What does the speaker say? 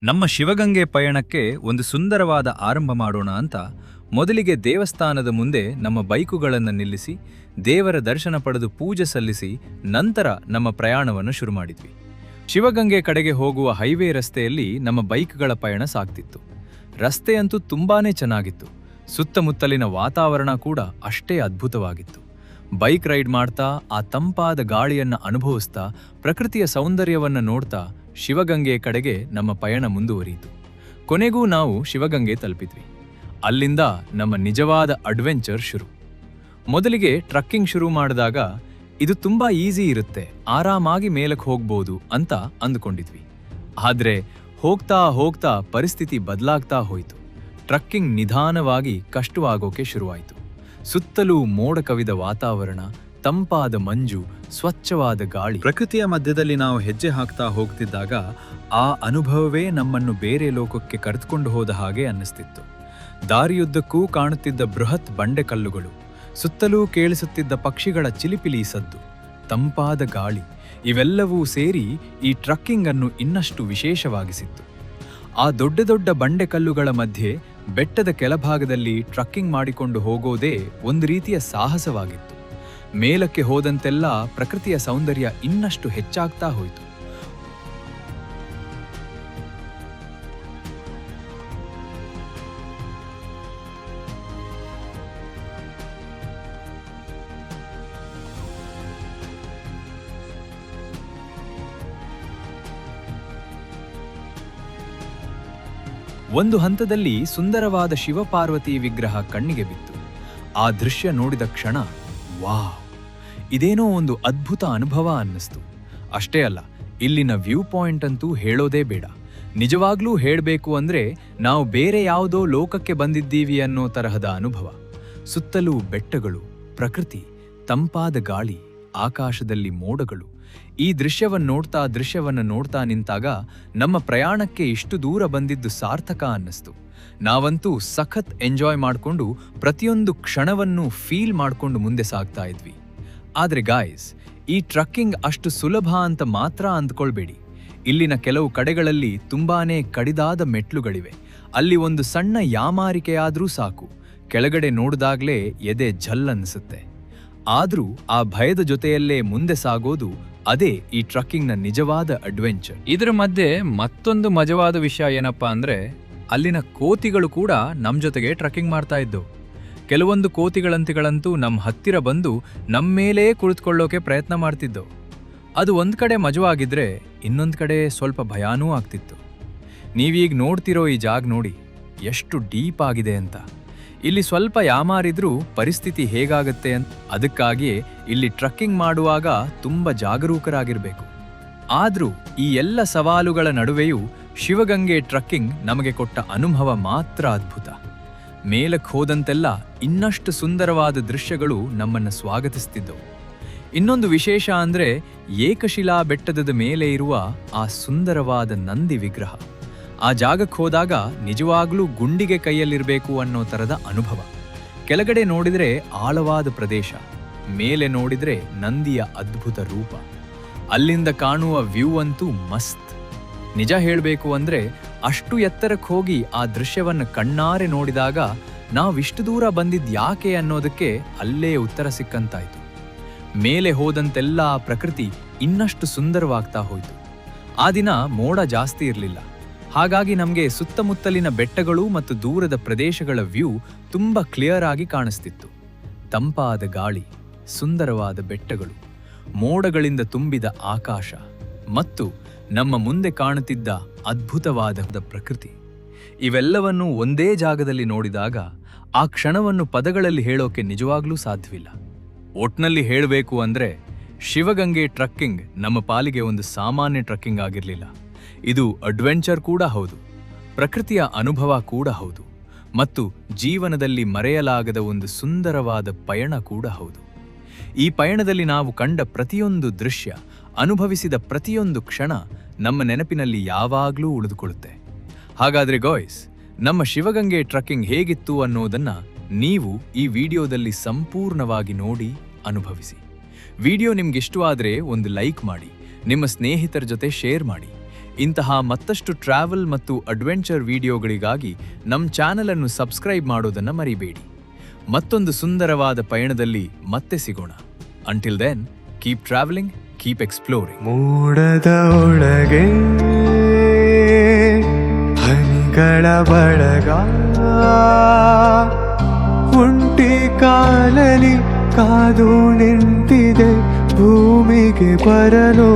ನಮ್ಮ ಶಿವಗಂಗೆ ಪಯಣಕ್ಕೆ ಒಂದು ಸುಂದರವಾದ ಆರಂಭ ಮಾಡೋಣ ಅಂತ ಮೊದಲಿಗೆ ದೇವಸ್ಥಾನದ ಮುಂದೆ ನಮ್ಮ ಬೈಕುಗಳನ್ನು ನಿಲ್ಲಿಸಿ ದೇವರ ದರ್ಶನ ಪಡೆದು ಪೂಜೆ ಸಲ್ಲಿಸಿ ನಂತರ ನಮ್ಮ ಪ್ರಯಾಣವನ್ನು ಶುರು ಮಾಡಿದ್ವಿ. ಶಿವಗಂಗೆ ಕಡೆಗೆ ಹೋಗುವ ಹೈವೇ ರಸ್ತೆಯಲ್ಲಿ ನಮ್ಮ ಬೈಕ್ಗಳ ಪಯಣ ಸಾಗ್ತಿತ್ತು. ರಸ್ತೆಯಂತೂ ತುಂಬಾನೇ ಚೆನ್ನಾಗಿತ್ತು. ಸುತ್ತಮುತ್ತಲಿನ ವಾತಾವರಣ ಕೂಡ ಅಷ್ಟೇ ಅದ್ಭುತವಾಗಿತ್ತು. ಬೈಕ್ ರೈಡ್ ಮಾಡ್ತಾ ಆ ತಂಪಾದ ಗಾಳಿಯನ್ನ ಅನುಭವಿಸ್ತಾ ಪ್ರಕೃತಿಯ ಸೌಂದರ್ಯವನ್ನ ನೋಡ್ತಾ ಶಿವಗಂಗೆ ಕಡೆಗೆ ನಮ್ಮ ಪಯಣ ಮುಂದುವರಿಯಿತು. ಕೊನೆಗೂ ನಾವು ಶಿವಗಂಗೆ ತಲುಪಿದ್ವಿ. ಅಲ್ಲಿಂದ ನಮ್ಮ ನಿಜವಾದ ಅಡ್ವೆಂಚರ್ ಶುರು. ಮೊದಲಿಗೆ ಟ್ರಕ್ಕಿಂಗ್ ಶುರು ಮಾಡಿದಾಗ ಇದು ತುಂಬಾ ಈಸಿ ಇರುತ್ತೆ, ಆರಾಮಾಗಿ ಮೇಲಕ್ಕೆ ಹೋಗ್ಬೋದು ಅಂತ ಅಂದುಕೊಂಡಿದ್ವಿ. ಆದ್ರೆ ಹೋಗ್ತಾ ಹೋಗ್ತಾ ಪರಿಸ್ಥಿತಿ ಬದಲಾಗ್ತಾ ಹೋಯಿತು. ಟ್ರಕ್ಕಿಂಗ್ ನಿಧಾನವಾಗಿ ಕಷ್ಟವಾಗೋಕೆ ಶುರುವಾಯಿತು. ಸುತ್ತಲೂ ಮೋಡ ಕವಿದ ವಾತಾವರಣ, ತಂಪಾದ ಮಂಜು, ಸ್ವಚ್ಛವಾದ ಗಾಳಿ. ಪ್ರಕೃತಿಯ ಮಧ್ಯದಲ್ಲಿ ನಾವು ಹೆಜ್ಜೆ ಹಾಕ್ತಾ ಹೋಗ್ತಿದ್ದಾಗ ಆ ಅನುಭವವೇ ನಮ್ಮನ್ನು ಬೇರೆ ಲೋಕಕ್ಕೆ ಕರೆದುಕೊಂಡು ಹೋದ ಹಾಗೆ ಅನ್ನಿಸ್ತಿತ್ತು. ದಾರಿಯುದ್ದಕ್ಕೂ ಕಾಣುತ್ತಿದ್ದ ಬೃಹತ್ ಬಂಡೆಕಲ್ಲುಗಳು, ಸುತ್ತಲೂ ಕೇಳಿಸುತ್ತಿದ್ದ ಪಕ್ಷಿಗಳ ಚಿಲಿಪಿಲಿ ಸದ್ದು, ತಂಪಾದ ಗಾಳಿ ಇವೆಲ್ಲವೂ ಸೇರಿ ಈ ಟ್ರಕ್ಕಿಂಗ್ ಅನ್ನು ಇನ್ನಷ್ಟು ವಿಶೇಷವಾಗಿಸಿತ್ತು. ಆ ದೊಡ್ಡ ದೊಡ್ಡ ಬಂಡೆಕಲ್ಲುಗಳ ಮಧ್ಯೆ ಬೆಟ್ಟದ ಕೆಳಭಾಗದಲ್ಲಿ ಟ್ರಕ್ಕಿಂಗ್ ಮಾಡಿಕೊಂಡು ಹೋಗೋದೇ ಒಂದು ರೀತಿಯ ಸಾಹಸವಾಗಿತ್ತು. ಮೇಲಕ್ಕೆ ಹೋದಂತೆಲ್ಲ ಪ್ರಕೃತಿಯ ಸೌಂದರ್ಯ ಇನ್ನಷ್ಟು ಹೆಚ್ಚಾಗ್ತಾ ಹೋಯಿತು. ಒಂದು ಹಂತದಲ್ಲಿ ಸುಂದರವಾದ ಶಿವಪಾರ್ವತಿ ವಿಗ್ರಹ ಕಣ್ಣಿಗೆ ಬಿತ್ತು. ಆ ದೃಶ್ಯ ನೋಡಿದ ಕ್ಷಣ ವಾವ್, ಇದೇನೋ ಒಂದು ಅದ್ಭುತ ಅನುಭವ ಅನ್ನಿಸ್ತು. ಅಷ್ಟೇ ಅಲ್ಲ, ಇಲ್ಲಿನ ವ್ಯೂ ಪಾಯಿಂಟ್ ಅಂತೂ ಹೇಳೋದೇ ಬೇಡ. ನಿಜವಾಗ್ಲೂ ಹೇಳಬೇಕು ಅಂದ್ರೆ ನಾವು ಬೇರೆ ಯಾವುದೋ ಲೋಕಕ್ಕೆ ಬಂದಿದ್ದೀವಿ ಅನ್ನೋ ತರಹದ ಅನುಭವ. ಸುತ್ತಲೂ ಬೆಟ್ಟಗಳು, ಪ್ರಕೃತಿ, ತಂಪಾದ ಗಾಳಿ, ಆಕಾಶದಲ್ಲಿ ಮೋಡಗಳು. ಈ ದೃಶ್ಯವನ್ನು ನೋಡ್ತಾ ನಿಂತಾಗ ನಮ್ಮ ಪ್ರಯಾಣಕ್ಕೆ ಇಷ್ಟು ದೂರ ಬಂದಿದ್ದು ಸಾರ್ಥಕ ಅನ್ನಿಸ್ತು. ನಾವಂತೂ ಸಖತ್ ಎಂಜಾಯ್ ಮಾಡಿಕೊಂಡು ಪ್ರತಿಯೊಂದು ಕ್ಷಣವನ್ನು ಫೀಲ್ ಮಾಡಿಕೊಂಡು ಮುಂದೆ ಸಾಗ್ತಾ ಇದ್ವಿ. ಆದ್ರೆ ಗಾಯ್ಸ್, ಈ ಟ್ರಕ್ಕಿಂಗ್ ಅಷ್ಟು ಸುಲಭ ಅಂತ ಮಾತ್ರ ಅಂದ್ಕೊಳ್ಬೇಡಿ. ಇಲ್ಲಿನ ಕೆಲವು ಕಡೆಗಳಲ್ಲಿ ತುಂಬಾನೇ ಕಡಿದಾದ ಮೆಟ್ಲುಗಳಿವೆ. ಅಲ್ಲಿ ಒಂದು ಸಣ್ಣ ಯಾಮಾರಿಕೆಯಾದ್ರೂ ಸಾಕು, ಕೆಳಗಡೆ ನೋಡಿದಾಗ್ಲೇ ಎದೆ ಝಲ್ ಅನ್ಸುತ್ತೆ. ಆದ್ರೂ ಆ ಭಯದ ಜೊತೆಯಲ್ಲೇ ಮುಂದೆ ಸಾಗೋದು ಅದೇ ಈ ಟ್ರಕ್ಕಿಂಗ್ನ ನಿಜವಾದ ಅಡ್ವೆಂಚರ್. ಇದರ ಮಧ್ಯೆ ಮತ್ತೊಂದು ಮಜವಾದ ವಿಷಯ ಏನಪ್ಪಾ ಅಂದ್ರೆ, ಅಲ್ಲಿನ ಕೋತಿಗಳು ಕೂಡ ನಮ್ ಜೊತೆಗೆ ಟ್ರಕ್ಕಿಂಗ್ ಮಾಡ್ತಾ ಇದ್ದವು. ಕೆಲವೊಂದು ಕೋತಿಗಳಂತಿಗಳಂತೂ ನಮ್ಮ ಹತ್ತಿರ ಬಂದು ನಮ್ಮ ಮೇಲೇ ಕುಳಿತುಕೊಳ್ಳೋಕೆ ಪ್ರಯತ್ನ ಮಾಡ್ತಿದ್ದವು. ಅದು ಒಂದ್ ಕಡೆ ಮಜವಾಗಿದ್ರೆ ಇನ್ನೊಂದ್ ಕಡೆ ಸ್ವಲ್ಪ ಭಯಾನೂ ಆಗ್ತಿತ್ತು. ನೀವೀಗ ನೋಡ್ತಿರೋ ಈ ಜಾಗ ನೋಡಿ ಎಷ್ಟು ಡೀಪ್ ಆಗಿದೆ ಅಂತ. ಇಲ್ಲಿ ಸ್ವಲ್ಪ ಯಾಮಾರಿದ್ರೂ ಪರಿಸ್ಥಿತಿ ಹೇಗಾಗತ್ತೆ ಅಂತ. ಅದಕ್ಕಾಗಿಯೇ ಇಲ್ಲಿ ಟ್ರಕ್ಕಿಂಗ್ ಮಾಡುವಾಗ ತುಂಬ ಜಾಗರೂಕರಾಗಿರ್ಬೇಕು. ಆದ್ರೂ ಈ ಎಲ್ಲ ಸವಾಲುಗಳ ನಡುವೆಯೂ ಶಿವಗಂಗೆ ಟ್ರಕ್ಕಿಂಗ್ ನಮಗೆ ಕೊಟ್ಟ ಅನುಭವ ಮಾತ್ರ ಅದ್ಭುತ. ಮೇಲಕ್ಕೆ ಹೋದಂತೆಲ್ಲ ಇನ್ನಷ್ಟು ಸುಂದರವಾದ ದೃಶ್ಯಗಳು ನಮ್ಮನ್ನು ಸ್ವಾಗತಿಸ್ತಿದ್ದವು. ಇನ್ನೊಂದು ವಿಶೇಷ ಅಂದ್ರೆ ಏಕಶಿಲಾ ಬೆಟ್ಟದ ಮೇಲೆ ಇರುವ ಆ ಸುಂದರವಾದ ನಂದಿ ವಿಗ್ರಹ. ಆ ಜಾಗಕ್ಕೆ ಹೋದಾಗ ನಿಜವಾಗ್ಲೂ ಗುಂಡಿಗೆ ಕೈಯಲ್ಲಿರಬೇಕು ಅನ್ನೋ ತರದ ಅನುಭವ. ಕೆಳಗಡೆ ನೋಡಿದ್ರೆ ಆಳವಾದ ಪ್ರದೇಶ, ಮೇಲೆ ನೋಡಿದ್ರೆ ನಂದಿಯ ಅದ್ಭುತ ರೂಪ. ಅಲ್ಲಿಂದ ಕಾಣುವ ವ್ಯೂ ಅಂತೂ ಮಸ್ತ್. ನಿಜ ಹೇಳಬೇಕು ಅಂದ್ರೆ ಅಷ್ಟು ಎತ್ತರಕ್ಕೆ ಹೋಗಿ ಆ ದೃಶ್ಯವನ್ನು ಕಣ್ಣಾರೆ ನೋಡಿದಾಗ ನಾವಿಷ್ಟು ದೂರ ಬಂದಿದ್ ಯಾಕೆ ಅನ್ನೋದಕ್ಕೆ ಅಲ್ಲೇ ಉತ್ತರ ಸಿಕ್ಕಂತಾಯ್ತು. ಮೇಲೆ ಹೋದಂತೆಲ್ಲ ಪ್ರಕೃತಿ ಇನ್ನಷ್ಟು ಸುಂದರವಾಗ್ತಾ ಹೋಯ್ತು. ಆ ದಿನ ಮೋಡ ಜಾಸ್ತಿ ಇರಲಿಲ್ಲ. ಹಾಗಾಗಿ ನಮಗೆ ಸುತ್ತಮುತ್ತಲಿನ ಬೆಟ್ಟಗಳು ಮತ್ತು ದೂರದ ಪ್ರದೇಶಗಳ ವ್ಯೂ ತುಂಬಾ ಕ್ಲಿಯರ್ ಆಗಿ ಕಾಣಿಸ್ತಿತ್ತು. ತಂಪಾದ ಗಾಳಿ, ಸುಂದರವಾದ ಬೆಟ್ಟಗಳು, ಮೋಡಗಳಿಂದ ತುಂಬಿದ ಆಕಾಶ ಮತ್ತು ನಮ್ಮ ಮುಂದೆ ಕಾಣುತ್ತಿದ್ದ ಅದ್ಭುತವಾದ ಪ್ರಕೃತಿ, ಇವೆಲ್ಲವನ್ನೂ ಒಂದೇ ಜಾಗದಲ್ಲಿ ನೋಡಿದಾಗ ಆ ಕ್ಷಣವನ್ನು ಪದಗಳಲ್ಲಿ ಹೇಳೋಕೆ ನಿಜವಾಗ್ಲೂ ಸಾಧ್ಯವಿಲ್ಲ. ಒಟ್ನಲ್ಲಿ ಹೇಳಬೇಕು ಅಂದ್ರೆ ಶಿವಗಂಗೆ ಟ್ರಕ್ಕಿಂಗ್ ನಮ್ಮ ಪಾಲಿಗೆ ಒಂದು ಸಾಮಾನ್ಯ ಟ್ರಕ್ಕಿಂಗ್ ಆಗಿರಲಿಲ್ಲ. ಇದು ಅಡ್ವೆಂಚರ್ ಕೂಡ ಹೌದು, ಪ್ರಕೃತಿಯ ಅನುಭವ ಕೂಡ ಹೌದು, ಮತ್ತು ಜೀವನದಲ್ಲಿ ಮರೆಯಲಾಗದ ಒಂದು ಸುಂದರವಾದ ಪಯಣ ಕೂಡ ಹೌದು. ಈ ಪಯಣದಲ್ಲಿ ನಾವು ಕಂಡ ಪ್ರತಿಯೊಂದು ದೃಶ್ಯ, ಅನುಭವಿಸಿದ ಪ್ರತಿಯೊಂದು ಕ್ಷಣ ನಮ್ಮ ನೆನಪಿನಲ್ಲಿ ಯಾವಾಗ್ಲೂ ಉಳಿದುಕೊಳ್ಳುತ್ತೆ. ಹಾಗಾದ್ರೆ ಗಾಯ್ಸ್, ನಮ್ಮ ಶಿವಗಂಗೆ ಟ್ರಕ್ಕಿಂಗ್ ಹೇಗಿತ್ತು ಅನ್ನೋದನ್ನ ನೀವು ಈ ವಿಡಿಯೋದಲ್ಲಿ ಸಂಪೂರ್ಣವಾಗಿ ನೋಡಿ ಅನುಭವಿಸಿ. ವಿಡಿಯೋ ನಿಮ್ಗಿಷ್ಟವಾದ್ರೆ ಒಂದು ಲೈಕ್ ಮಾಡಿ, ನಿಮ್ಮ ಸ್ನೇಹಿತರ ಜೊತೆ ಶೇರ್ ಮಾಡಿ. ಇಂತಹ ಮತ್ತಷ್ಟು ಟ್ರಾವೆಲ್ ಮತ್ತು ಅಡ್ವೆಂಚರ್ ವಿಡಿಯೋಗಳಿಗಾಗಿ ನಮ್ಮ ಚಾನೆಲ್ ಅನ್ನು ಸಬ್ಸ್ಕ್ರೈಬ್ ಮಾಡೋದನ್ನ ಮರಿಬೇಡಿ. ಮತ್ತೊಂದು ಸುಂದರವಾದ ಪಯಣದಲ್ಲಿ ಮತ್ತೆ ಸಿಗೋಣ. Until then, keep travelling, keep exploring. ಮೋಡದ ಒಳಗೆ ಹನಿಗಳ ಬಳಗ, ಒಂಟಿ ಕಾಲಲ್ಲಿ ಕಾದು ನಿಂತಿದೆ ಭೂಮಿಗೆ ಬರಲು.